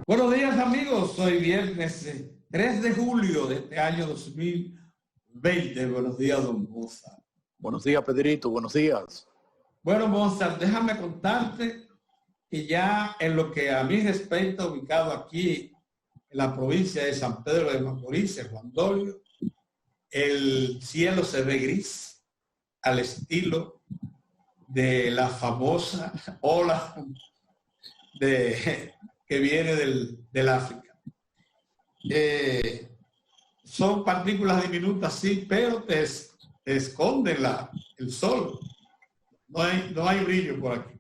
Buenos días amigos, hoy viernes 3 de julio de este año 2020. Buenos días, don Mozart. Buenos días, Pedrito, buenos días. Bueno, Mozart, déjame contarte que ya en lo que a mí respecta, ubicado aquí en la provincia de San Pedro de Macorís, en Juan Dolio, el cielo se ve gris al estilo de la famosa ola que viene del África. Son partículas diminutas, sí, pero te esconden el sol. No hay brillo por aquí.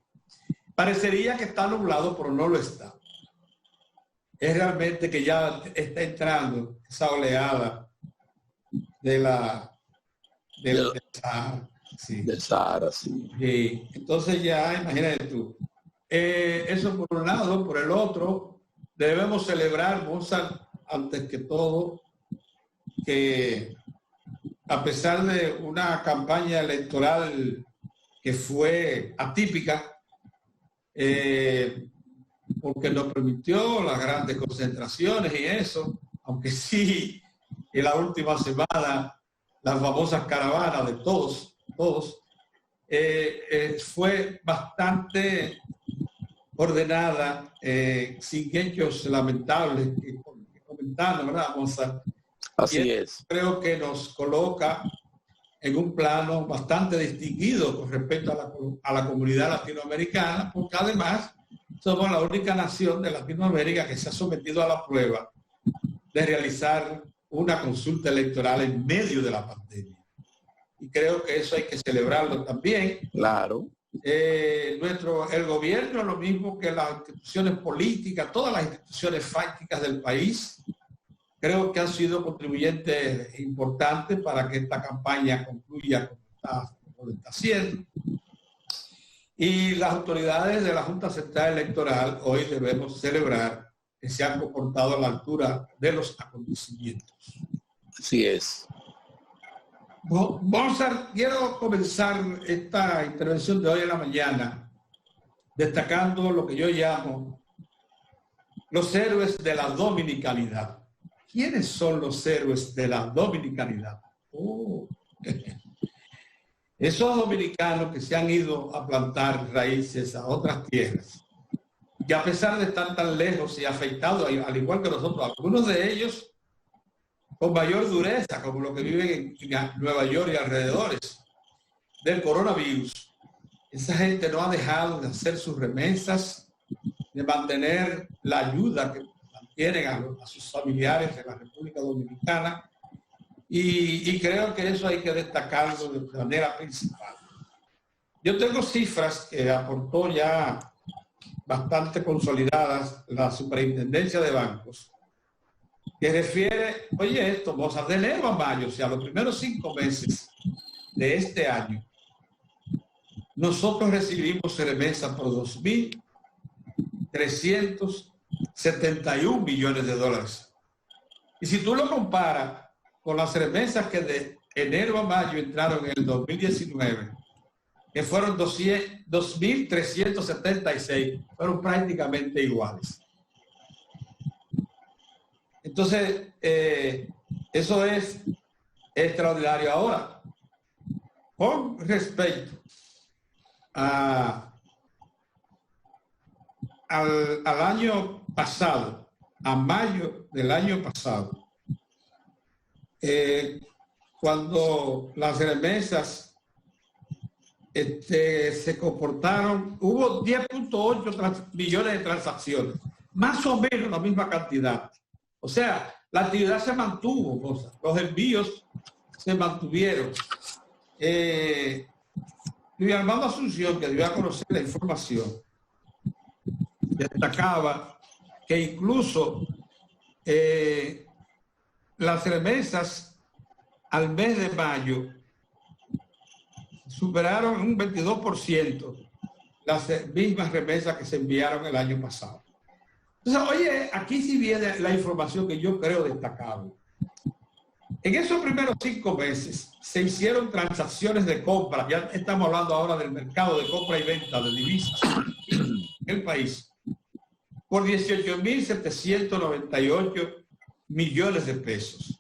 Parecería que está nublado, pero no lo está. Es realmente que ya está entrando esa oleada del Sahara. Sí. Del Sahara, sí. Sí. Entonces ya, imagínate tú. Eso por un lado. Por el otro, debemos celebrar, Mozart, antes que todo, que a pesar de una campaña electoral que fue atípica, porque nos permitió las grandes concentraciones y eso, aunque sí, en la última semana, las famosas caravanas de todos, fue bastante ordenada, sin hechos lamentables que comentando, ¿verdad, Mozart? Así es. Creo que nos coloca en un plano bastante distinguido con respecto a la comunidad latinoamericana, porque además somos la única nación de Latinoamérica que se ha sometido a la prueba de realizar una consulta electoral en medio de la pandemia. Y creo que eso hay que celebrarlo también. Claro. El gobierno, lo mismo que las instituciones políticas, todas las instituciones fácticas del país, creo que han sido contribuyentes importantes para que esta campaña concluya como está haciendo. Y las autoridades de la Junta Central Electoral hoy debemos celebrar que se han comportado a la altura de los acontecimientos. Así es. Mozart, quiero comenzar esta intervención de hoy en la mañana destacando lo que yo llamo los héroes de la dominicanidad. ¿Quiénes son los héroes de la dominicanidad? Esos dominicanos que se han ido a plantar raíces a otras tierras y a pesar de estar tan lejos y afectados, al igual que nosotros, algunos de ellos con mayor dureza, como los que viven en Nueva York y alrededores del coronavirus. Esa gente no ha dejado de hacer sus remesas, de mantener la ayuda que mantienen a sus familiares en la República Dominicana, y creo que eso hay que destacarlo de manera principal. Yo tengo cifras que aportó ya bastante consolidadas la Superintendencia de Bancos, que refiere, oye esto, Mozart, de enero a mayo, o sea, los primeros 5 meses de este año, nosotros recibimos remesas por 2.371 millones de dólares. Y si tú lo comparas con las remesas que de enero a mayo entraron en el 2019, que fueron 2.376, fueron prácticamente iguales. Entonces, eso es extraordinario. Ahora, con respecto al año pasado, a mayo del año pasado, cuando las remesas se comportaron, hubo 10.8 millones de transacciones, más o menos la misma cantidad. O sea, la actividad se mantuvo, los envíos se mantuvieron. Luis Armando Asunción, que dio a conocer la información, destacaba que incluso las remesas al mes de mayo superaron un 22% las mismas remesas que se enviaron el año pasado. Entonces, oye, aquí sí viene la información que yo creo destacable. En esos primeros 5 meses se hicieron transacciones de compra, ya estamos hablando ahora del mercado de compra y venta de divisas en el país, por 18.798 millones de pesos.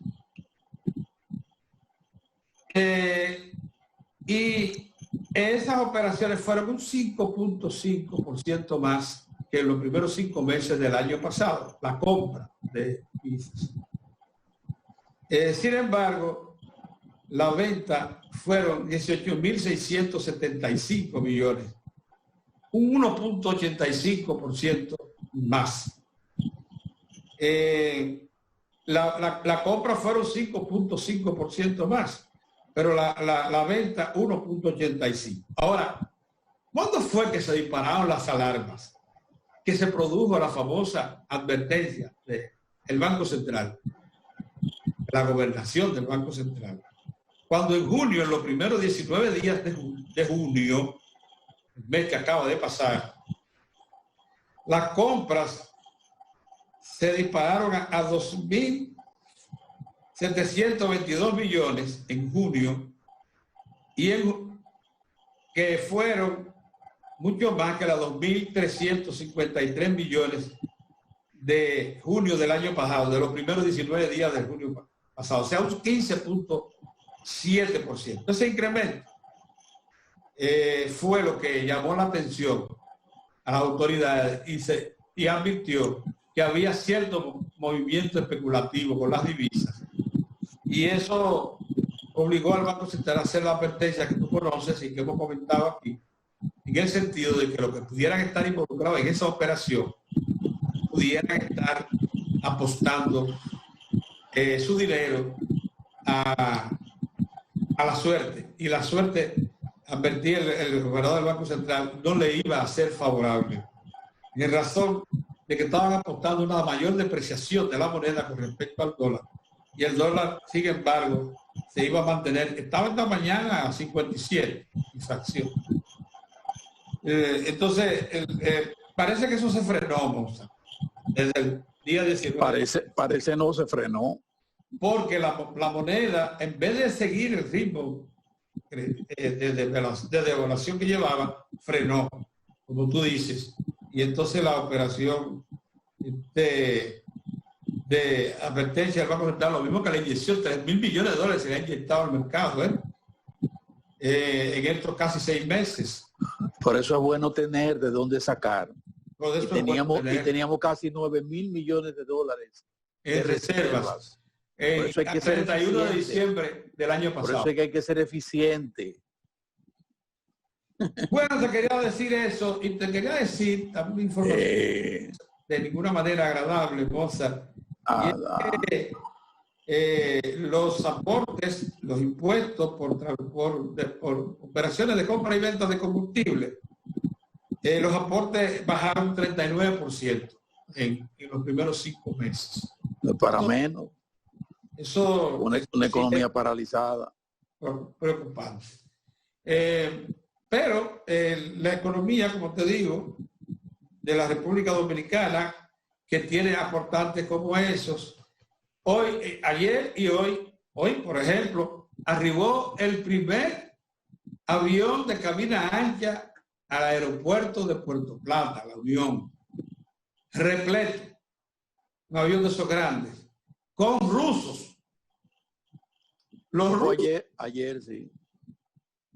Y esas operaciones fueron un 5.5% más que en los primeros 5 meses del año pasado, la compra de divisas. Sin embargo, la venta fueron 18.675 millones, un 1.85% más. La compra fueron 5.5% más, pero la venta 1.85%. Ahora, ¿cuándo fue que se dispararon las alarmas? Que se produjo la famosa advertencia del Banco Central, la gobernación del Banco Central. Cuando en junio, en los primeros 19 días de junio, el mes que acaba de pasar, las compras se dispararon a 2.722 millones en junio y que fueron mucho más que las 2.353 millones de junio del año pasado, de los primeros 19 días de junio pasado, o sea, un 15.7%. Ese incremento fue lo que llamó la atención a las autoridades y advirtió que había cierto movimiento especulativo con las divisas. Y eso obligó al Banco Central a hacer la advertencia que tú conoces y que hemos comentado aquí, en el sentido de que los que pudieran estar involucrados en esa operación pudieran estar apostando su dinero a la suerte. Y la suerte, advertí el gobernador del Banco Central, no le iba a ser favorable, en razón de que estaban apostando una mayor depreciación de la moneda con respecto al dólar. Y el dólar, sin embargo, se iba a mantener, estaba esta mañana a 57 esa acción. Entonces, parece que eso se frenó, Moza, desde el día 19. Parece no se frenó. Porque la moneda, en vez de seguir el ritmo de devaluación que llevaba, frenó, como tú dices. Y entonces la operación de advertencia del Banco Central, lo mismo que la inyección, 3.000 millones de dólares se le ha inyectado al mercado en estos casi 6 meses. Por eso es bueno tener de dónde sacar. Y teníamos casi 9.000 millones de dólares en reservas. Por eso hay que ser 31 de diciembre del año pasado. Por eso es que hay que ser eficiente. Bueno, te quería decir eso y te quería decir también información de ninguna manera agradable, Mozart. Los aportes, los impuestos por operaciones de compra y venta de combustible, los aportes bajaron un 39% en los primeros 5 meses. No es para menos. Eso una economía paralizada. Preocupante. Pero la economía, como te digo, de la República Dominicana, que tiene aportantes como esos, hoy, ayer y hoy, por ejemplo, arribó el primer avión de cabina ancha al aeropuerto de Puerto Plata, la Unión, repleto, un avión de esos grandes, con rusos. Los rusos, ayer sí.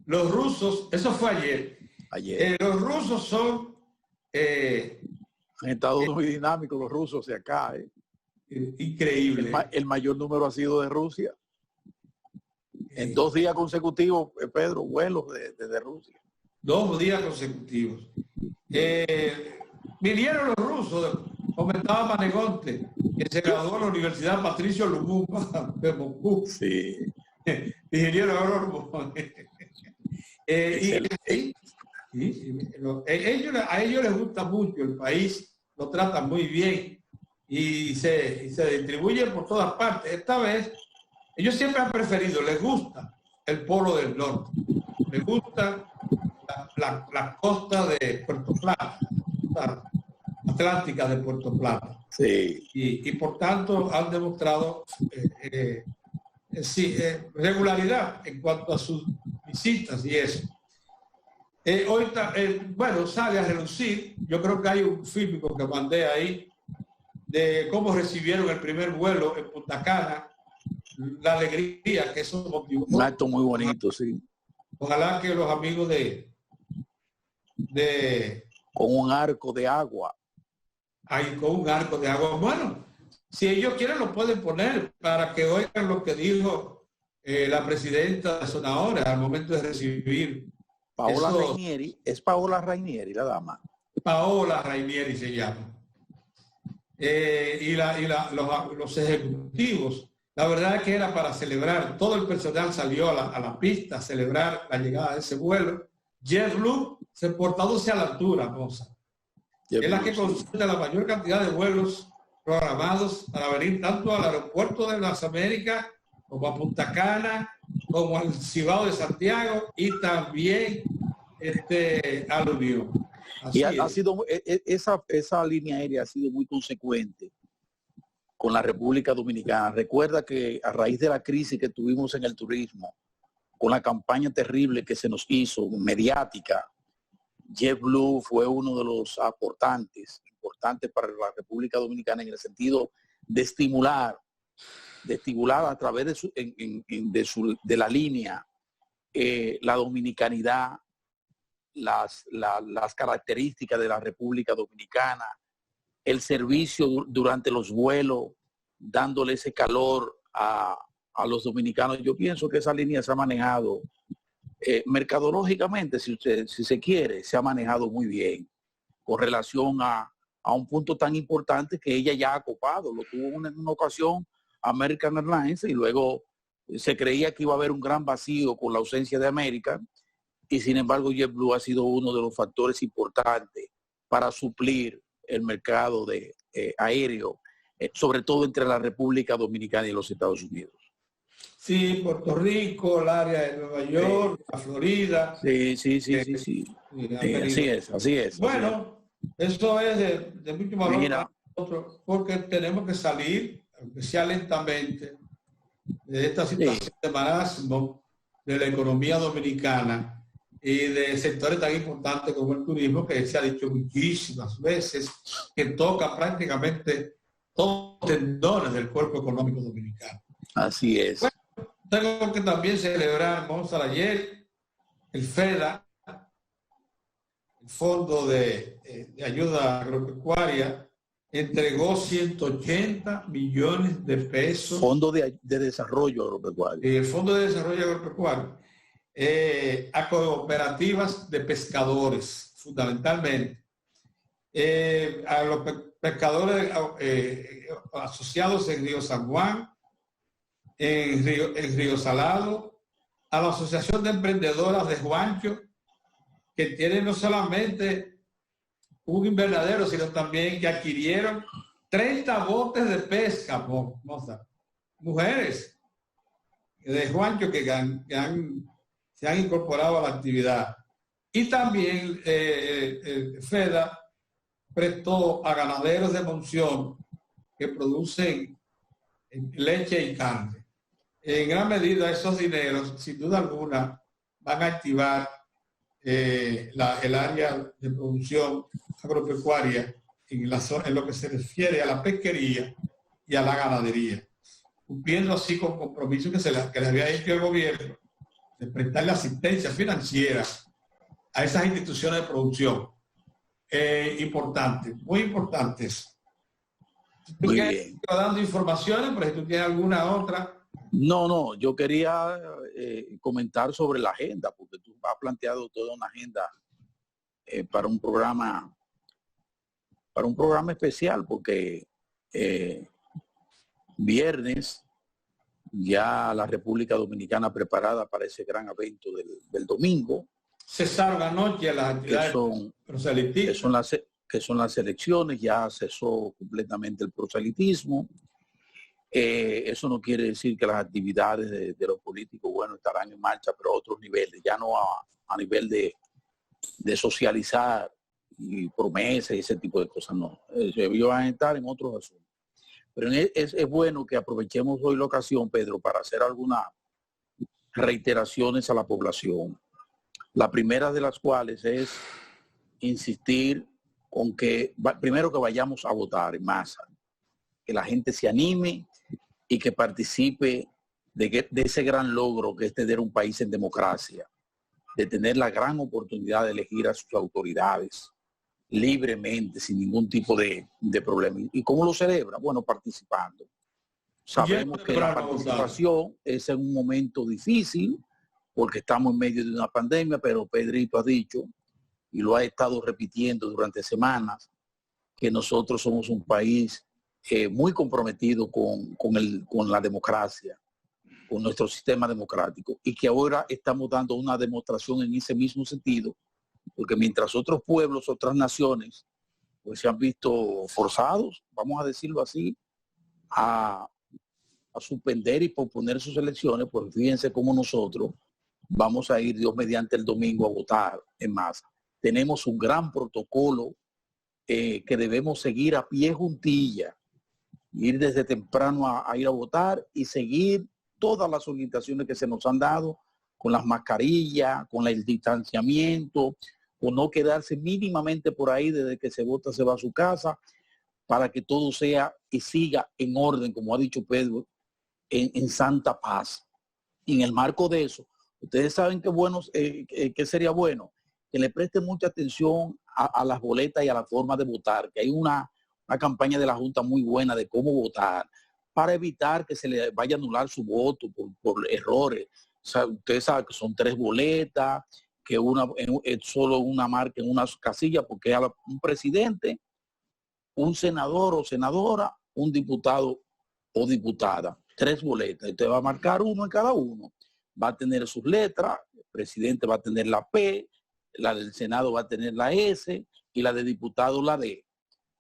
Los rusos, eso fue ayer. Los rusos son... han estado muy dinámicos los rusos de acá. Increíble. El mayor número ha sido de Rusia. En 2 días consecutivos, Pedro, vuelos desde Rusia. 2 días consecutivos. Vinieron los rusos, comentaba Manegonte, que se graduó en la Universidad Patricio Lumumba de Moscú. Sí. Ingeniero agrónomo. A ellos les gusta mucho el país, lo tratan muy bien y se distribuyen por todas partes. Esta vez, ellos siempre han preferido, les gusta el polo del norte, les gusta la costa de Puerto Plata, la atlántica de Puerto Plata. Sí. Y por tanto han demostrado regularidad en cuanto a sus visitas y eso. Bueno, sale a relucir. Yo creo que hay un fílmico que mandé ahí de cómo recibieron el primer vuelo en Punta Cana, la alegría que eso motivó. Un acto muy bonito, sí. Ojalá que los amigos con un arco de agua. Ahí con un arco de agua. Bueno, si ellos quieren lo pueden poner para que oigan lo que dijo la presidenta de Sonora al momento de recibir. Paola Rainieri, es Paola Rainieri la dama. Paola Rainieri se llama. Los ejecutivos, la verdad es que era para celebrar, todo el personal salió a la pista a celebrar la llegada de ese vuelo. JetBlue se portándose a la altura, moza. Es la que concentra la mayor cantidad de vuelos programados para venir tanto al aeropuerto de las Américas como a Punta Cana, como al Cibao de Santiago y también a la Unión. Y ha sido esa línea aérea ha sido muy consecuente con la República Dominicana. Recuerda que a raíz de la crisis que tuvimos en el turismo, con la campaña terrible que se nos hizo, mediática, JetBlue fue uno de los aportantes importantes para la República Dominicana en el sentido de estimular a través de la línea la dominicanidad, las características de la República Dominicana, el servicio durante los vuelos, dándole ese calor a los dominicanos. Yo pienso que esa línea se ha manejado mercadológicamente, si se quiere, se ha manejado muy bien con relación a un punto tan importante que ella ya ha copado. Lo tuvo en una ocasión American Airlines y luego se creía que iba a haber un gran vacío con la ausencia de American y sin embargo JetBlue ha sido uno de los factores importantes para suplir el mercado aéreo, sobre todo entre la República Dominicana y los Estados Unidos. Sí, Puerto Rico, el área de Nueva York, la Florida. Sí. Así es. Bueno, eso es de mucho valor para nosotros, porque tenemos que salir, aunque sea lentamente, de esta situación de marasmo de la economía dominicana y de sectores tan importantes como el turismo, que se ha dicho muchísimas veces, que toca prácticamente todos los tendones del cuerpo económico dominicano. Así es. Bueno, tengo que también celebrar, ayer, el FEDA, el Fondo de Ayuda Agropecuaria, entregó 180 millones de pesos. Fondo de Desarrollo Agropecuario. El Fondo de Desarrollo Agropecuario a cooperativas de pescadores, fundamentalmente. A los pescadores asociados en Río San Juan, en Río Salado, a la Asociación de Emprendedoras de Juancho, que tienen no solamente un invernadero, sino también que adquirieron 30 botes de pesca, mujeres de Juancho que se han incorporado a la actividad. Y también FEDA prestó a ganaderos de Monción que producen leche y carne. En gran medida esos dineros, sin duda alguna, van a activar el área de producción agropecuaria en lo que se refiere a la pesquería y a la ganadería, cumpliendo así con compromisos que le había hecho el gobierno de prestarle asistencia financiera a esas instituciones de producción importantes, muy importantes. Muy bien. Dando informaciones, pero si tú tienes alguna otra. No, yo quería comentar sobre la agenda, porque tú has planteado toda una agenda para un programa especial, porque viernes ya la República Dominicana preparada para ese gran evento del domingo. Cesaron anoche las actividades que son las elecciones, ya cesó completamente el proselitismo. Eso no quiere decir que las actividades de los políticos, bueno, estarán en marcha, pero a otros niveles, ya no a nivel de socializar y promesas y ese tipo de cosas, no. Ellos van a estar en otros asuntos. Pero es bueno que aprovechemos hoy la ocasión, Pedro, para hacer algunas reiteraciones a la población. La primera de las cuales es insistir con que, primero, que vayamos a votar en masa, que la gente se anime y que participe de ese gran logro que es tener un país en democracia, de tener la gran oportunidad de elegir a sus autoridades libremente, sin ningún tipo de problema. ¿Y cómo lo celebra? Bueno, participando. Sabemos que la participación es en un momento difícil, porque estamos en medio de una pandemia, pero Pedrito ha dicho, y lo ha estado repitiendo durante semanas, que nosotros somos un país muy comprometido con la democracia, con nuestro sistema democrático, y que ahora estamos dando una demostración en ese mismo sentido, porque mientras otros pueblos, otras naciones, pues se han visto forzados, vamos a decirlo así, a suspender y posponer sus elecciones, pues fíjense cómo nosotros vamos a ir, Dios mediante, el domingo a votar en masa. Tenemos un gran protocolo que debemos seguir a pie juntilla, ir desde temprano a ir a votar y seguir todas las orientaciones que se nos han dado, con las mascarillas, con el distanciamiento, con no quedarse mínimamente por ahí desde que se vota, se va a su casa, para que todo sea y siga en orden, como ha dicho Pedro, en santa paz. Y en el marco de eso, ustedes saben que sería bueno que le presten mucha atención a las boletas y a la forma de votar, que hay una campaña de la Junta muy buena de cómo votar, para evitar que se le vaya a anular su voto por errores. O sea, ustedes saben que son 3 boletas, que solo una marca en una casilla, porque hay un presidente, un senador o senadora, un diputado o diputada. 3 boletas. Usted va a marcar uno en cada uno. Va a tener sus letras, el presidente va a tener la P, la del Senado va a tener la S y la de diputado la D.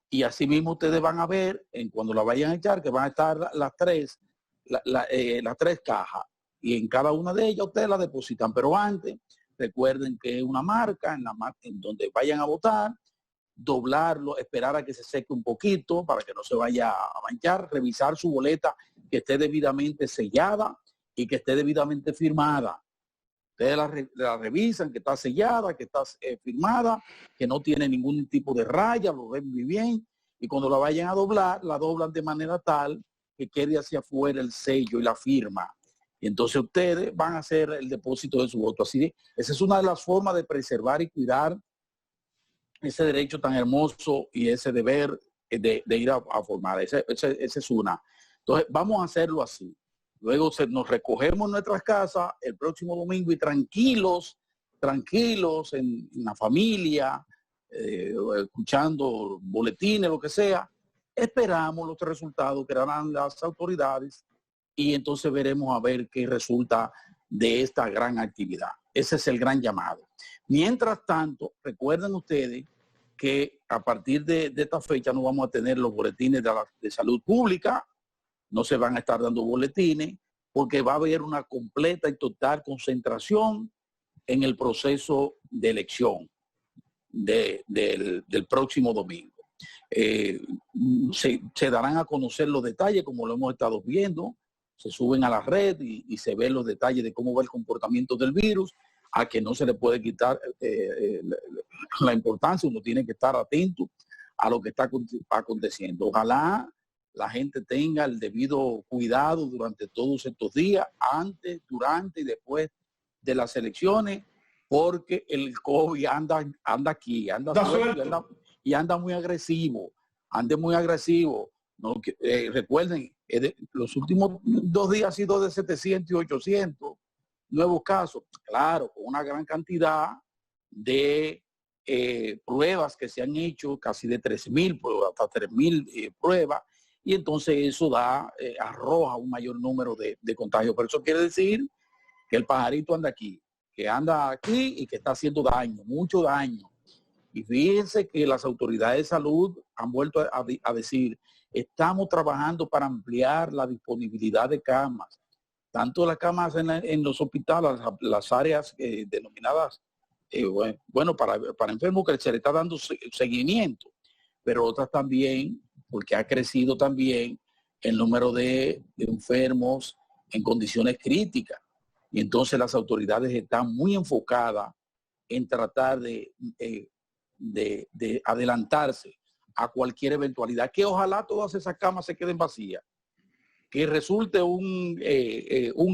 Y así mismo ustedes van a ver, cuando la vayan a echar, que van a estar las 3 cajas. Y en cada una de ellas ustedes la depositan. Pero antes, recuerden que es una marca en donde vayan a votar, doblarlo, esperar a que se seque un poquito para que no se vaya a manchar, revisar su boleta que esté debidamente sellada y que esté debidamente firmada. Ustedes la revisan, que está sellada, que está firmada, que no tiene ningún tipo de raya, lo ven muy bien, y cuando la vayan a doblar, la doblan de manera tal que quede hacia afuera el sello y la firma. Y entonces ustedes van a hacer el depósito de su voto. Así, esa es una de las formas de preservar y cuidar ese derecho tan hermoso y ese deber de ir a formar. Esa es una. Entonces, vamos a hacerlo así. Luego nos recogemos en nuestras casas el próximo domingo y tranquilos en la familia, escuchando boletines, lo que sea, esperamos los resultados que darán las autoridades y entonces veremos a ver qué resulta de esta gran actividad. Ese es el gran llamado. Mientras tanto, recuerden ustedes que a partir de esta fecha no vamos a tener los boletines de salud pública, no se van a estar dando boletines, porque va a haber una completa y total concentración en el proceso de elección del próximo domingo. Se darán a conocer los detalles, como lo hemos estado viendo, se suben a la red y se ven los detalles de cómo va el comportamiento del virus, a que no se le puede quitar la importancia, uno tiene que estar atento a lo que está aconteciendo. Ojalá la gente tenga el debido cuidado durante todos estos días, antes, durante y después de las elecciones, porque el COVID anda aquí, anda y anda muy agresivo, No, recuerden, los últimos 2 días ha sido de 700 y 800 nuevos casos, claro, con una gran cantidad de pruebas que se han hecho, casi de 3.000 pruebas, hasta 3.000 pruebas, y entonces eso arroja un mayor número de contagios. Pero eso quiere decir que el pajarito anda aquí y que está haciendo daño, mucho daño. Y fíjense que las autoridades de salud han vuelto a decir, estamos trabajando para ampliar la disponibilidad de camas, tanto las camas en los hospitales, las áreas denominadas, para enfermos que se le está dando seguimiento, pero otras también, porque ha crecido también el número de enfermos en condiciones críticas. Y entonces las autoridades están muy enfocadas en tratar de adelantarse a cualquier eventualidad, que ojalá todas esas camas se queden vacías, que resulte un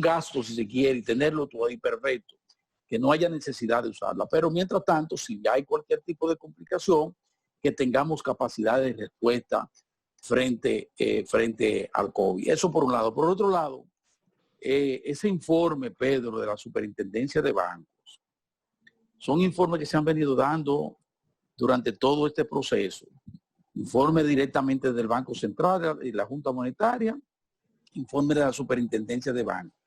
gasto, si se quiere, y tenerlo todo ahí perfecto, que no haya necesidad de usarla. Pero mientras tanto, si hay cualquier tipo de complicación, que tengamos capacidad de respuesta frente al COVID. Eso por un lado. Por otro lado, ese informe, Pedro, de la Superintendencia de Bancos, son informes que se han venido dando durante todo este proceso. Informe directamente del Banco Central y la Junta Monetaria, informe de la Superintendencia de Bancos.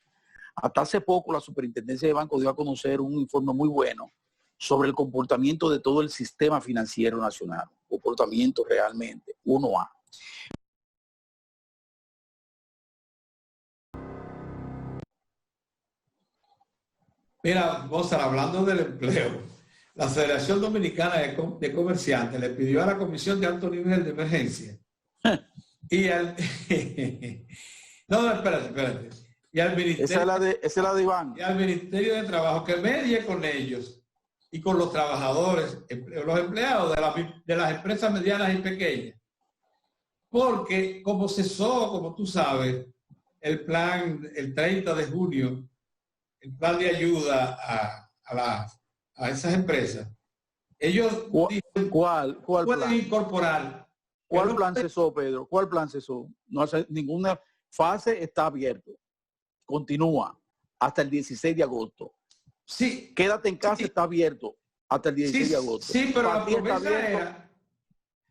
Hasta hace poco la Superintendencia de Bancos dio a conocer un informe muy bueno sobre el comportamiento de todo el sistema financiero nacional. Comportamiento realmente 1A. Mira, Mozart, hablando del empleo, la Federación Dominicana de Comerciantes le pidió a la Comisión de Alto Nivel de Emergencia y al... no, espérate. Y al Ministerio, esa es la de Iván. Y al Ministerio de Trabajo que medie con ellos y con los trabajadores, los empleados de las empresas medianas y pequeñas. Porque como cesó, como tú sabes, el plan, el 30 de junio, el plan de ayuda a esas empresas, ellos ¿Cuál pueden plan? incorporar. ¿Cuál plan cesó, Pedro? ¿Cuál plan cesó? No hace ninguna fase, está abierto. Continúa hasta el 16 de agosto. Sí. Quédate en casa, sí, está abierto hasta el 16 de agosto. Sí, pero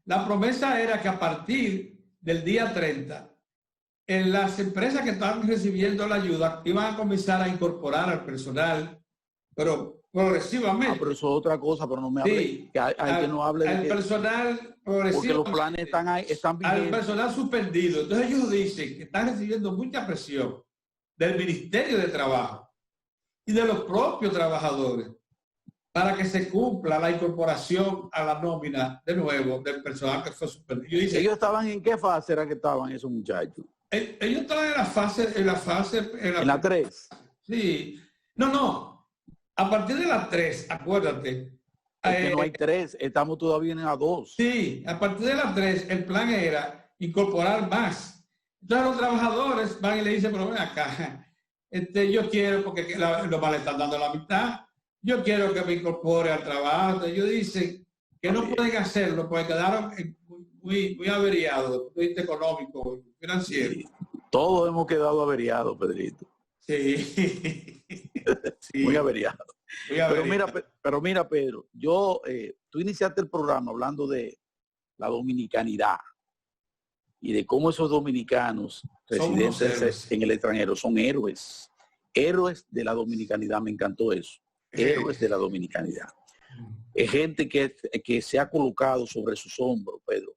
la promesa era que a partir del día 30, en las empresas que estaban recibiendo la ayuda iban a comenzar a incorporar al personal, pero progresivamente. Pero eso es otra cosa, pero no me hable. Sí, que no hable al personal progresivamente. Porque los planes están ahí, están vigentes. Al personal suspendido. Entonces ellos dicen que están recibiendo mucha presión del Ministerio de Trabajo y de los propios trabajadores para que se cumpla la incorporación a la nómina de nuevo del personal que fue suspendido. ¿Ellos estaban en qué fase era que estaban esos muchachos? Ellos estaban en la 3. Sí. No. A partir de la 3, acuérdate. Es que no hay 3, estamos todavía en la 2. Sí, a partir de la 3, el plan era incorporar más. Entonces los trabajadores van y le dicen, pero ven acá, yo quiero, porque los le están dando la mitad, yo quiero que me incorpore al trabajo. Ellos dicen que no pueden hacerlo porque quedaron muy averiados desde el punto de vista económico, financiero. Sí. Todos hemos quedado averiados, Pedrito. Sí. Sí. Muy averiados. Pero mira, Pedro, tú iniciaste el programa hablando de la dominicanidad y de cómo esos dominicanos residentes en el extranjero son héroes de la dominicanidad. Me encantó eso. Héroes de la dominicanidad. Es gente que se ha colocado sobre sus hombros, Pedro,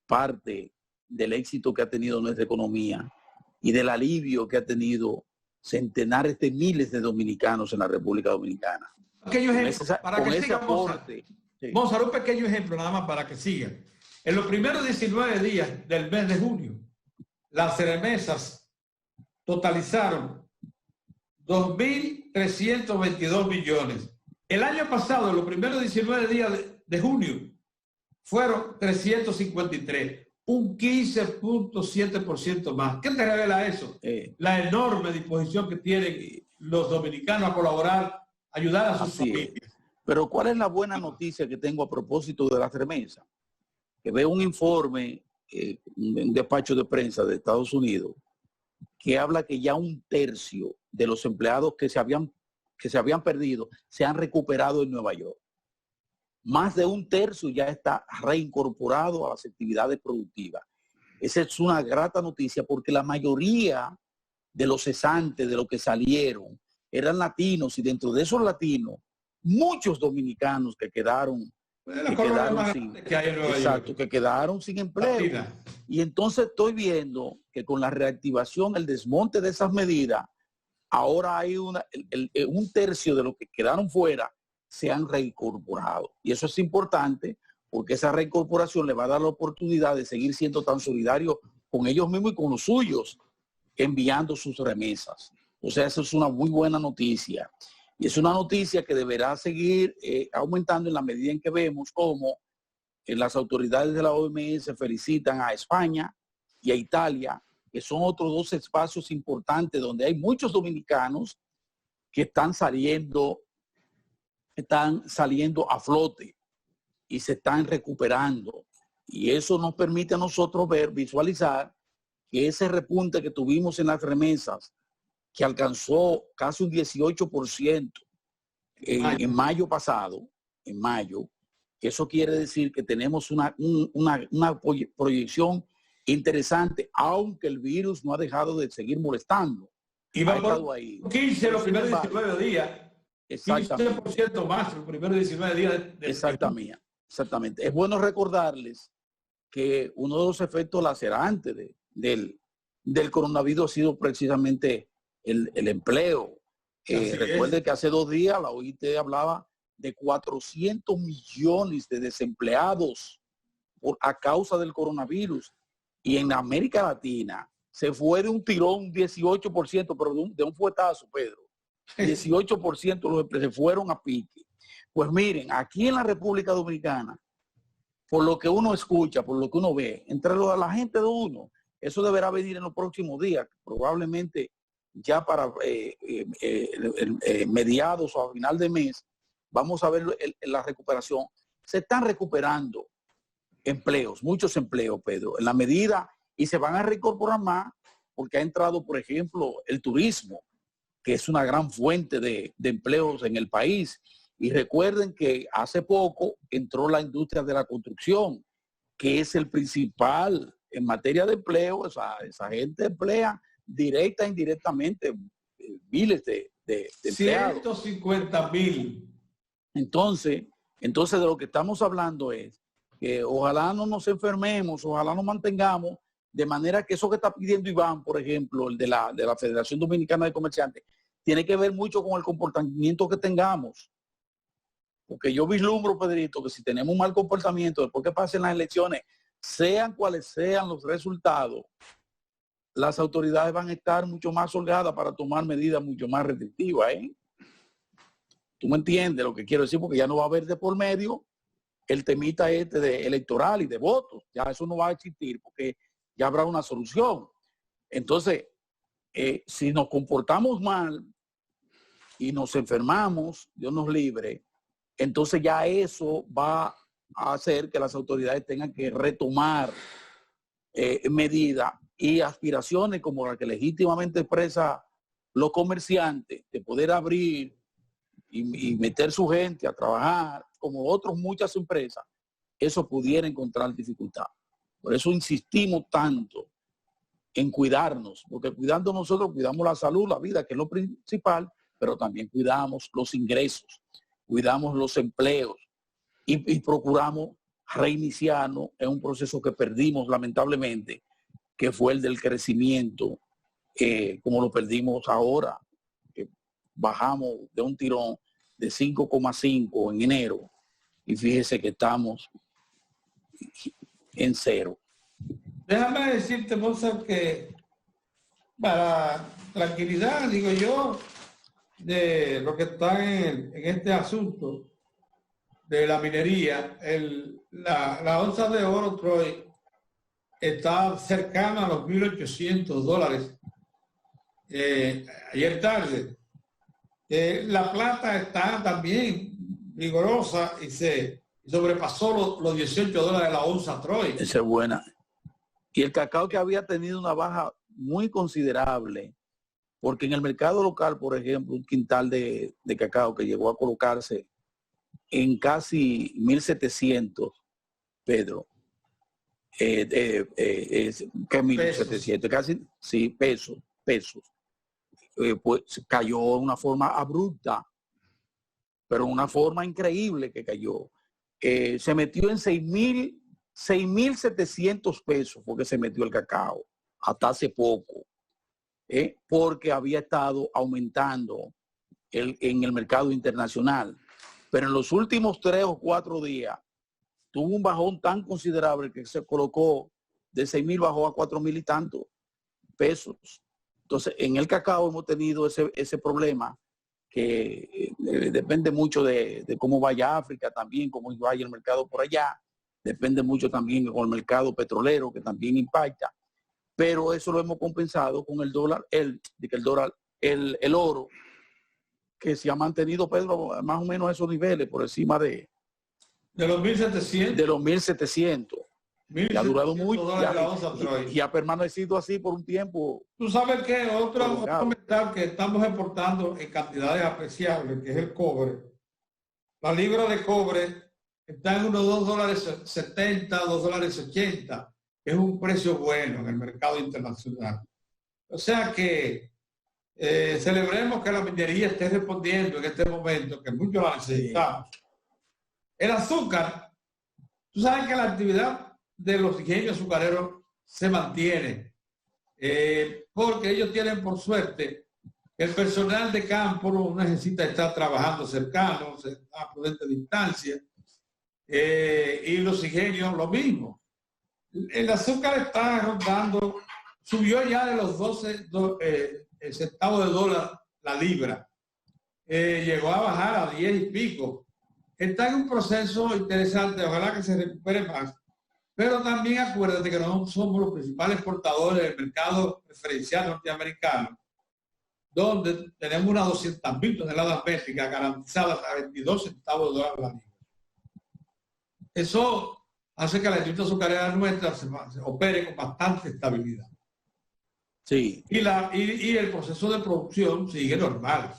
parte del éxito que ha tenido nuestra economía y del alivio que ha tenido centenares de miles de dominicanos en la República Dominicana. Pequeño ejemplo, para que sigan, Mozart, un pequeño ejemplo nada más para que sigan. En los primeros 19 días del mes de junio, las remesas totalizaron 2.322 millones. El año pasado, en los primeros 19 días de junio, fueron 353, un 15.7% más. ¿Qué te revela eso? La enorme disposición que tienen los dominicanos a colaborar, ayudar a sus familias. Pero ¿cuál es la buena noticia que tengo a propósito de las remesas? Que veo un informe, un despacho de prensa de Estados Unidos, que habla que ya 1/3 de los empleados que se habían perdido se han recuperado en Nueva York. Más de 1/3 ya está reincorporado a las actividades productivas. Esa es una grata noticia porque la mayoría de los cesantes, de los que salieron, eran latinos y dentro de esos latinos, muchos dominicanos que quedaron sin empleo. Latina. Y entonces estoy viendo que con la reactivación, el desmonte de esas medidas, ahora hay 1/3 de los que quedaron fuera se han reincorporado. Y eso es importante porque esa reincorporación le va a dar la oportunidad de seguir siendo tan solidarios con ellos mismos y con los suyos, enviando sus remesas. O sea, eso es una muy buena noticia. Y es una noticia que deberá seguir aumentando en la medida en que vemos cómo las autoridades de la OMS felicitan a España y a Italia, que son otros dos espacios importantes donde hay muchos dominicanos que están saliendo a flote y se están recuperando. Y eso nos permite a nosotros visualizar que ese repunte que tuvimos en las remesas, que alcanzó casi un 18% en mayo pasado, en mayo, eso quiere decir que tenemos una proyección interesante, aunque el virus no ha dejado de seguir molestando. Y va por ahí. 15 los primeros 19 días. Exactamente. 15% más los primeros 19 días. Exactamente. Es bueno recordarles que uno de los efectos lacerantes del coronavirus ha sido precisamente el empleo. Recuerde que hace 2 días la OIT hablaba de 400 millones de desempleados a causa del coronavirus. Y en América Latina se fue de un tirón 18%, pero de un fuetazo, Pedro. 18% los se fueron a pique. Pues miren, aquí en la República Dominicana, por lo que uno escucha, por lo que uno ve, entre la gente de uno, eso deberá venir en los próximos días, probablemente ya para mediados o a final de mes, vamos a ver la recuperación. Se están recuperando empleos, muchos empleos, Pedro, en la medida, y se van a reincorporar más, porque ha entrado, por ejemplo, el turismo, que es una gran fuente de empleos en el país. Y recuerden que hace poco entró la industria de la construcción, que es el principal en materia de empleo. Esa gente emplea directa e indirectamente miles de empleados. 150,000. Entonces, de lo que estamos hablando es que ojalá no nos enfermemos, ojalá nos mantengamos, de manera que eso que está pidiendo Iván, por ejemplo, el de la Federación Dominicana de Comerciantes, tiene que ver mucho con el comportamiento que tengamos. Porque yo vislumbro, Pedrito, que si tenemos un mal comportamiento, después que pasen las elecciones, sean cuales sean los resultados, las autoridades van a estar mucho más holgadas para tomar medidas mucho más restrictivas. ¿Tú me entiendes lo que quiero decir? Porque ya no va a haber de por medio el temita de electoral y de votos. Ya eso no va a existir porque ya habrá una solución. Entonces, si nos comportamos mal y nos enfermamos, Dios nos libre, entonces ya eso va a hacer que las autoridades tengan que retomar medidas y aspiraciones como la que legítimamente expresa los comerciantes, de poder abrir y meter su gente a trabajar, como muchas empresas, eso pudiera encontrar dificultad. Por eso insistimos tanto en cuidarnos, porque cuidando nosotros, cuidamos la salud, la vida, que es lo principal, pero también cuidamos los ingresos, cuidamos los empleos y procuramos reiniciarnos en un proceso que perdimos lamentablemente, que fue el del crecimiento, como lo perdimos ahora, que bajamos de un tirón de 5,5 en enero y fíjese que estamos en cero. Déjame decirte, Mozart, que para tranquilidad, digo yo, de lo que está en este asunto de la minería, la onza de oro Troy está cercana a los $1,800 ayer tarde. La plata está también vigorosa y se sobrepasó los $18 de la onza Troy. Esa es buena. Y el cacao, que había tenido una baja muy considerable, porque en el mercado local, por ejemplo, un quintal de cacao que llegó a colocarse en casi 1.700, Pedro, que 1.700, casi, sí, pesos, pues cayó de una forma abrupta, pero una forma increíble que cayó. Se metió en 6.700 pesos porque se metió el cacao hasta hace poco, porque había estado aumentando en el mercado internacional. Pero en los últimos 3 o 4 días tuvo un bajón tan considerable que se colocó de 6.000, bajó a 4.000 y tantos pesos. Entonces, en el cacao hemos tenido ese problema que depende mucho de cómo vaya África también, cómo vaya el mercado por allá, depende mucho también con el mercado petrolero, que también impacta, pero eso lo hemos compensado con el dólar, el oro, que se ha mantenido, Pedro, más o menos a esos niveles, por encima de los 1.700. De los 1.700. Que ha durado mucho y ha permanecido así por un tiempo. Tú sabes que otro metal que estamos exportando en cantidades apreciables, que es el cobre. La libra de cobre está en unos $2.70, $2.80, que es un precio bueno en el mercado internacional. O sea que celebremos que la minería esté respondiendo en este momento, que muchos la necesitamos. El azúcar, tú sabes que la actividad de los ingenios azucareros se mantiene, porque ellos tienen, por suerte, el personal de campo no necesita estar trabajando cercanos, a prudente distancia, y los ingenios lo mismo. El azúcar está rondando, subió ya de los 12 centavos de dólar la libra, llegó a bajar a 10 y pico. Está en un proceso interesante, ojalá que se recupere más. Pero también acuérdate que no somos los principales exportadores del mercado preferencial norteamericano, donde tenemos unas 200.000 toneladas métricas garantizadas a 22 centavos de dólar la libra. Eso hace que la industria azucarera nuestra se opere con bastante estabilidad. Sí. Y el proceso de producción sigue normal,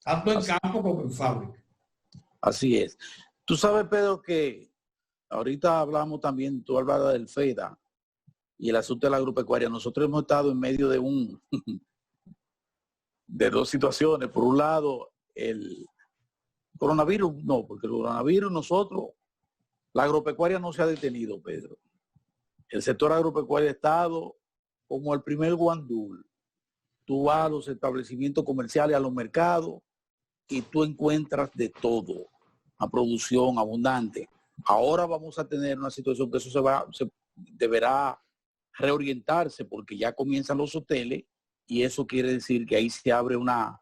tanto en campo como en fábrica. Así es. Tú sabes, Pedro, que ahorita hablamos también, tú hablabas del FEDA y el asunto de la agropecuaria. Nosotros hemos estado en medio de de dos situaciones. Por un lado, el coronavirus, no, porque el coronavirus la agropecuaria no se ha detenido, Pedro. El sector agropecuario ha estado como el primer guandul. Tú vas a los establecimientos comerciales, a los mercados, y tú encuentras de todo, a producción abundante. Ahora vamos a tener una situación que eso deberá reorientarse, porque ya comienzan los hoteles y eso quiere decir que ahí se abre una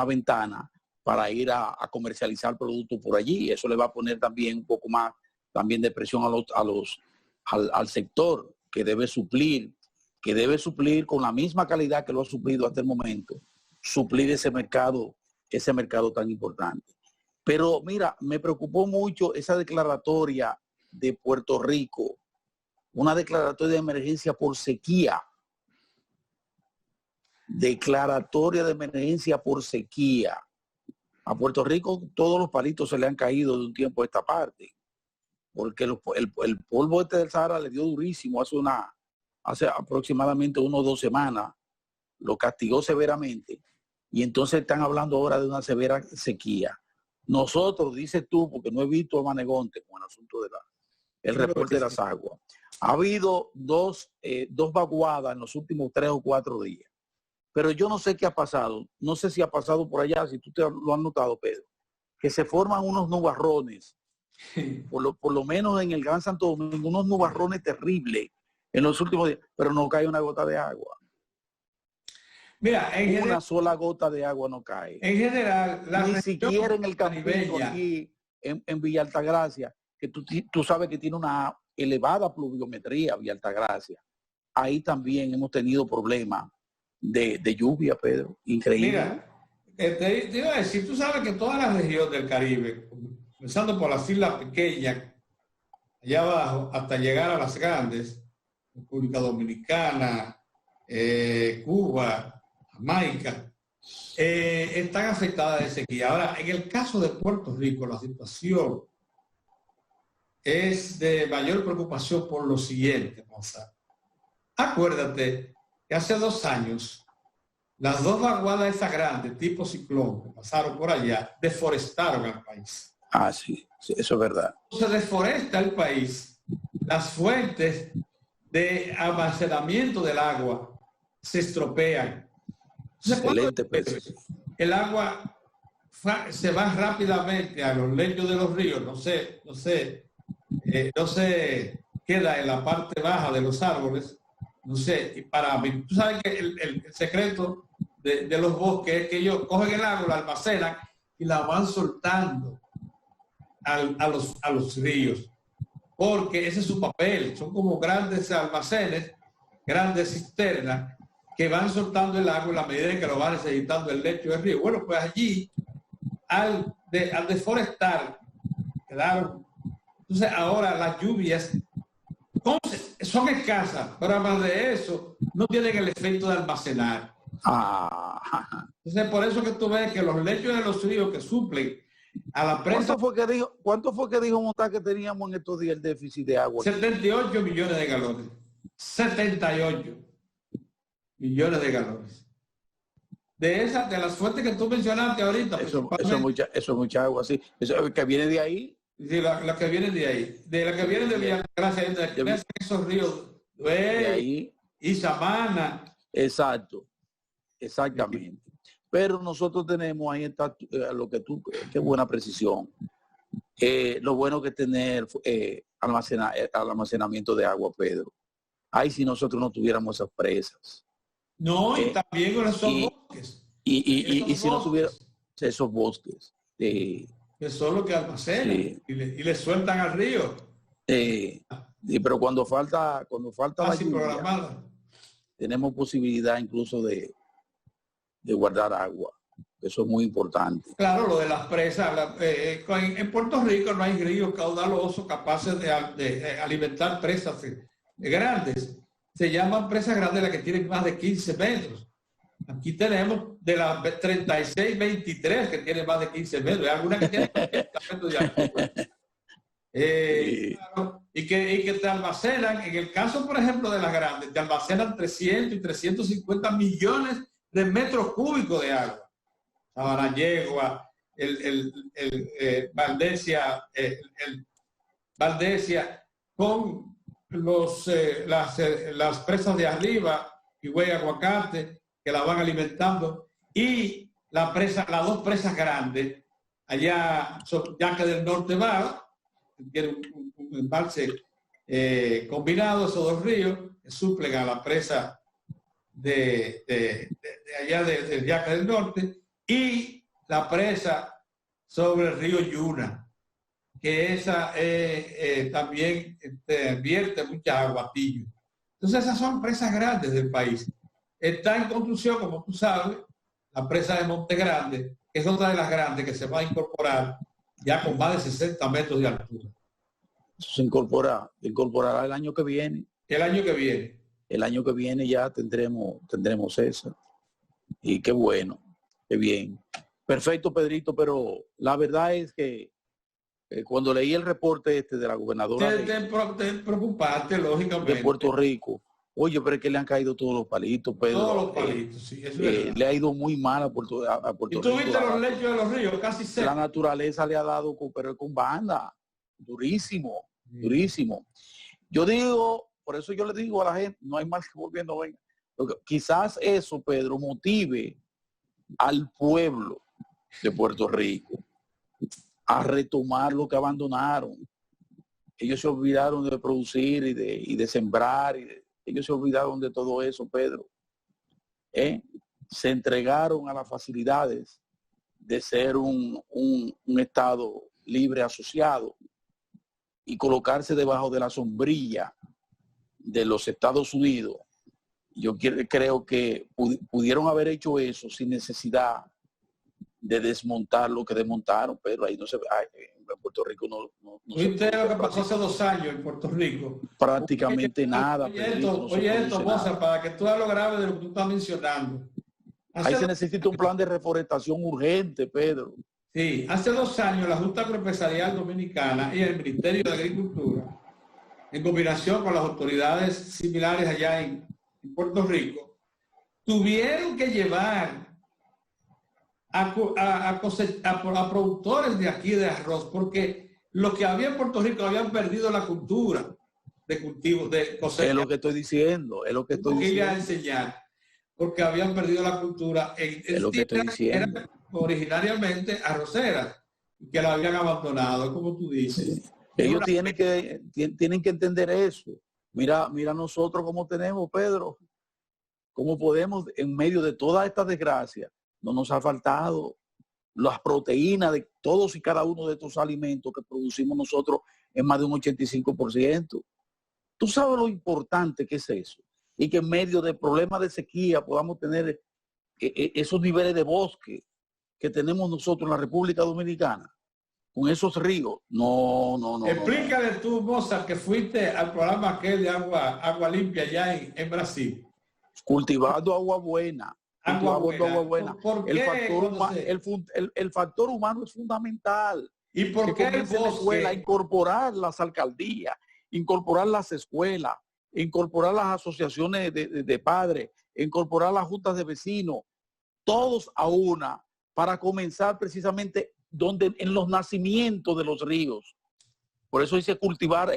ventana para ir a comercializar productos por allí. Eso le va a poner también un poco más también de presión al sector que debe suplir con la misma calidad que lo ha suplido hasta el momento, suplir ese mercado tan importante. Pero mira, me preocupó mucho esa declaratoria de Puerto Rico, una declaratoria de emergencia por sequía. Declaratoria de emergencia por sequía. A Puerto Rico todos los palitos se le han caído de un tiempo a esta parte, porque el polvo del Sahara le dio durísimo hace aproximadamente 1 o 2 semanas, lo castigó severamente, y entonces están hablando ahora de una severa sequía. Nosotros, dices tú, porque no he visto a Manegonte con el asunto el reporte de las aguas. Ha habido dos vaguadas en los últimos 3 o 4 días. Pero yo no sé qué ha pasado. No sé si ha pasado por allá, si tú lo has notado, Pedro, que se forman unos nubarrones, por lo menos en el Gran Santo Domingo, unos nubarrones terribles en los últimos días, pero no cae una gota de agua. Mira, una sola gota de agua no cae. En general, ni siquiera en el Campillo, aquí en Villa Altagracia, que tú sabes que tiene una elevada pluviometría, Villa Altagracia. Ahí también hemos tenido problemas de lluvia, Pedro. Increíble. Mira, te iba a decir, tú sabes que toda la región del Caribe, comenzando por las islas pequeñas, allá abajo, hasta llegar a las grandes, República Dominicana, Cuba, Jamaica, están afectadas de sequía. Ahora, en el caso de Puerto Rico, la situación es de mayor preocupación por lo siguiente, Gonzalo. Acuérdate que hace 2 años, las 2 vaguadas esas grandes, tipo ciclón, que pasaron por allá, deforestaron al país. Ah, sí, eso es verdad. Se deforesta el país, las fuentes de almacenamiento del agua se estropean. Entonces, excelente, Pedro. El agua se va rápidamente a los lechos de los ríos, no se queda en la parte baja de los árboles, no sé, y para mí, tú sabes que el secreto de los bosques es que ellos cogen el agua, la almacenan y la van soltando a los ríos, porque ese es su papel. Son como grandes almacenes, grandes cisternas que van soltando el agua en la medida en que lo va necesitando el lecho del río. Bueno, pues allí, al deforestar, claro, entonces ahora las lluvias son escasas, pero además de eso, no tienen el efecto de almacenar. Entonces, por eso que tú ves que los lechos de los ríos que suplen a la presa... ¿Cuánto fue que dijo Mota que teníamos en estos días el déficit de agua? 78 millones de galones. 78 millones de galones. De las fuentes que tú mencionaste ahorita. Eso es mucha agua, sí. Eso que viene de ahí. Sí, la que viene de ahí. De la que viene de gracias a esos ríos de ahí y Sabana. Exacto, exactamente. Pero nosotros tenemos, ahí está lo que tú, qué buena precisión. Lo bueno que tener almacenamiento de agua, Pedro. Ahí si nosotros no tuviéramos esas presas. No, y también con esos bosques. Y si no tuviera esos bosques. Que son los que almacenan, sí. y le sueltan al río. Pero cuando falta la lluvia, tenemos posibilidad incluso de guardar agua. Eso es muy importante. Claro, lo de las presas. En Puerto Rico no hay ríos caudalosos capaces de alimentar presas grandes. Se llaman presas grandes las que tienen más de 15 metros. Aquí tenemos de las 36, 23 que tienen más de 15 metros. Hay algunas que tienen 40 metros de altura. Claro, y que te almacenan, en el caso, por ejemplo, de las grandes, te almacenan 300 y 350 millones de metros cúbicos de agua. Sabanayegua, Valdesia, con las presas de arriba, Higüey, Aguacate, que la van alimentando, y las dos presas grandes, allá Yaque del Norte va, tiene un embalse combinado, esos dos ríos, que suplen a la presa de allá del Yaque del Norte, y la presa sobre el río Yuna, que esa también vierte mucha agua a Pillo. Entonces esas son presas grandes del país. Está en construcción, como tú sabes, la presa de Monte Grande, que es otra de las grandes que se va a incorporar ya con más de 60 metros de altura. Eso se incorporará el año que viene. El año que viene. El año que viene ya tendremos eso. Y qué bueno, qué bien. Perfecto, Pedrito, pero la verdad es que cuando leí el reporte de la gobernadora te preocupaste, lógicamente, de Puerto Rico, oye, pero es que le han caído todos los palitos, Pedro. Todos los palitos, sí. Eso le ha ido muy mal a Puerto Rico. ¿Y tú viste los lechos de los ríos? Casi secos. La naturaleza le ha dado, pero con banda. Durísimo, durísimo. Yo digo, por eso yo le digo a la gente, no hay mal que volviendo venga. Quizás eso, Pedro, motive al pueblo de Puerto Rico a retomar lo que abandonaron. Ellos se olvidaron de producir y de sembrar. Ellos se olvidaron de todo eso, Pedro. Se entregaron a las facilidades de ser un Estado libre asociado y colocarse debajo de la sombrilla de los Estados Unidos. Yo creo que pudieron haber hecho eso sin necesidad de desmontar lo que desmontaron, pero ahí no se ve. En Puerto Rico no ¿Viste lo que pasó hace 2 años en Puerto Rico? Prácticamente nada. Oye esto, Moza, para que tú hagas lo grave de lo que tú estás mencionando. Ahí se necesita un plan de reforestación urgente, Pedro. Sí, hace 2 años la Junta Agroempresarial Dominicana y el Ministerio de Agricultura, en combinación con las autoridades similares allá en Puerto Rico, tuvieron que llevar a productores de aquí de arroz, porque los que había en Puerto Rico habían perdido la cultura de cultivo, de cosecha. Es lo que estoy diciendo, es lo que estoy diciendo. A enseñar, porque habían perdido la cultura. Es lo que estoy diciendo. Eran originariamente arroceras, que la habían abandonado, como tú dices. Sí. Ellos tienen que entender eso. Mira nosotros cómo tenemos, Pedro. cómo podemos, en medio de toda esta desgracia, no nos ha faltado las proteínas de todos y cada uno de estos alimentos que producimos nosotros en más de un 85%. Tú sabes lo importante que es eso. Y que en medio de problemas de sequía podamos tener esos niveles de bosque que tenemos nosotros en la República Dominicana, con esos ríos. No. Explícale tú, Mozart, que fuiste al programa aquel de agua limpia allá en Brasil. Cultivando agua buena. Agua buena. ¿Por qué? El factor humano es fundamental. ¿Y por qué el bosque? Escuela, incorporar las alcaldías, incorporar las escuelas, incorporar las asociaciones de padres, incorporar las juntas de vecinos, todos a una, para comenzar precisamente en los nacimientos de los ríos. Por eso dice cultivar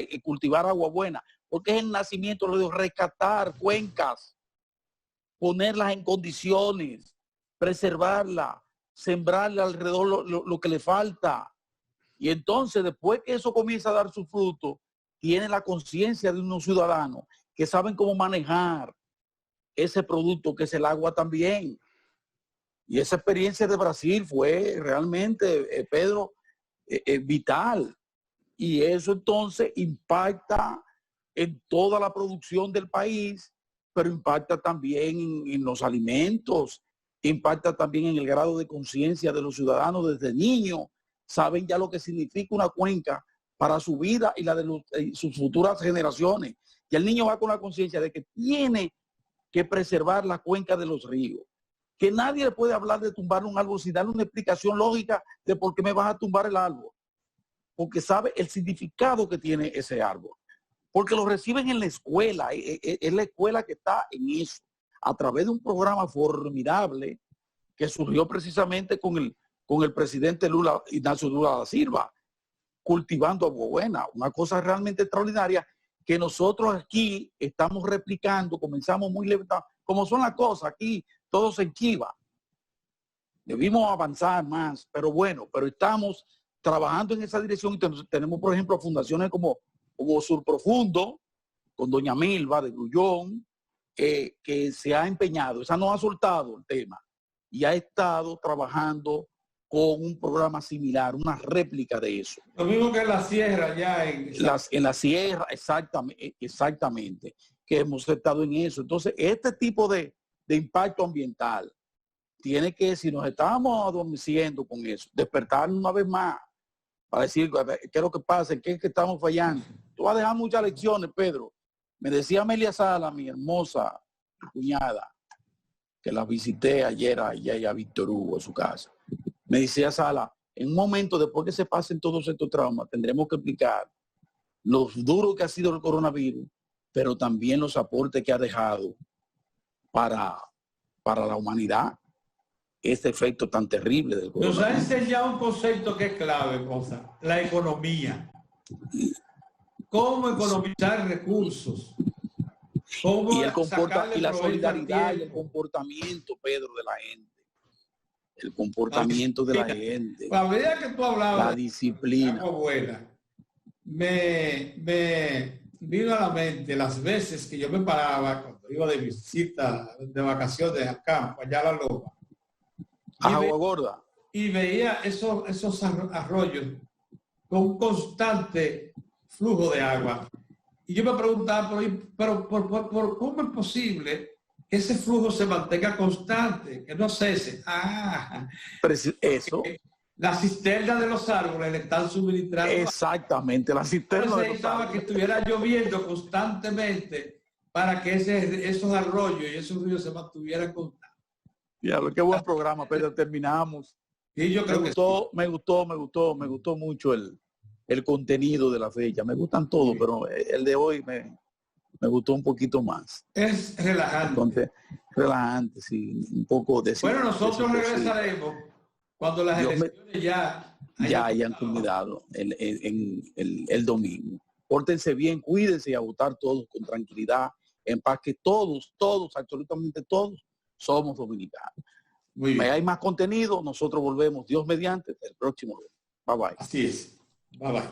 agua buena, porque es el nacimiento de los ríos, rescatar cuencas, ponerlas en condiciones, preservarlas, sembrarle alrededor lo que le falta. Y entonces, después que eso comienza a dar su fruto, tiene la conciencia de unos ciudadanos que saben cómo manejar ese producto que es el agua también. Y esa experiencia de Brasil fue realmente, Pedro, vital. Y eso entonces impacta en toda la producción del país, pero impacta también en los alimentos, impacta también en el grado de conciencia de los ciudadanos desde niños. Saben ya lo que significa una cuenca para su vida y la de sus futuras generaciones. Y el niño va con la conciencia de que tiene que preservar la cuenca de los ríos. Que nadie le puede hablar de tumbar un árbol sin darle una explicación lógica de por qué me vas a tumbar el árbol. Porque sabe el significado que tiene ese árbol. Porque lo reciben en la escuela. Es la escuela que está en eso. A través de un programa formidable que surgió precisamente con el presidente Ignacio Lula da Silva, cultivando agua buena. Una cosa realmente extraordinaria que nosotros aquí estamos replicando. Comenzamos muy levantados. Como son las cosas aquí, todo se enchiva. Debimos avanzar más, pero bueno, pero estamos trabajando en esa dirección. Y tenemos, por ejemplo, fundaciones como Sur Profundo, con doña Milva de Grullón, que se ha empeñado, esa no ha soltado el tema, y ha estado trabajando con un programa similar, una réplica de eso. Lo mismo que en la sierra, ya en la sierra, exactamente, que hemos estado en eso. Entonces, este tipo de impacto ambiental tiene que, si nos estamos adormeciendo con eso, despertar una vez más para decir qué es lo que pasa, en qué es que estamos fallando. Tú vas a dejar muchas lecciones, Pedro. Me decía Amelia Sala, mi hermosa cuñada, que la visité ayer allá a Víctor Hugo, en su casa. Me decía Sala, en un momento después que se pasen todos estos traumas, tendremos que explicar lo duro que ha sido el coronavirus, pero también los aportes que ha dejado para la humanidad, este efecto tan terrible del coronavirus. Nos ha enseñado un concepto que es clave, cosa, la economía. Cómo economizar recursos. Y la solidaridad y el comportamiento, Pedro, de la gente. El comportamiento de la gente. A medida que tú hablabas, la disciplina. Buena, me vino a la mente las veces que yo me paraba cuando iba de visita, de vacaciones al campo, allá a la Loma. Agua Gorda. Y veía esos arroyos con un constante flujo de agua. Y yo me preguntaba, pero ¿por cómo es posible que ese flujo se mantenga constante, que no cese? Pero eso. La cisterna de los árboles le están suministrando. Exactamente, la cisterna de los árboles. Que estuviera lloviendo constantemente para que esos arroyos y esos ríos se mantuvieran constantes. Ya, qué buen programa, Pedro. Terminamos. Y yo creo me gustó mucho el contenido de la fecha. Me gustan todos, sí, pero el de hoy me gustó un poquito más. Es relajante. Entonces, relajante, sí, un poco de... Bueno, nosotros regresaremos cuando las elecciones ya hayan culminado el domingo. Pórtense bien, cuídense y a votar todos con tranquilidad, en paz, que todos, absolutamente todos, somos dominicanos. Hay más contenido, nosotros volvemos, Dios mediante, el próximo lunes. Bye bye. Así es. Bye bye.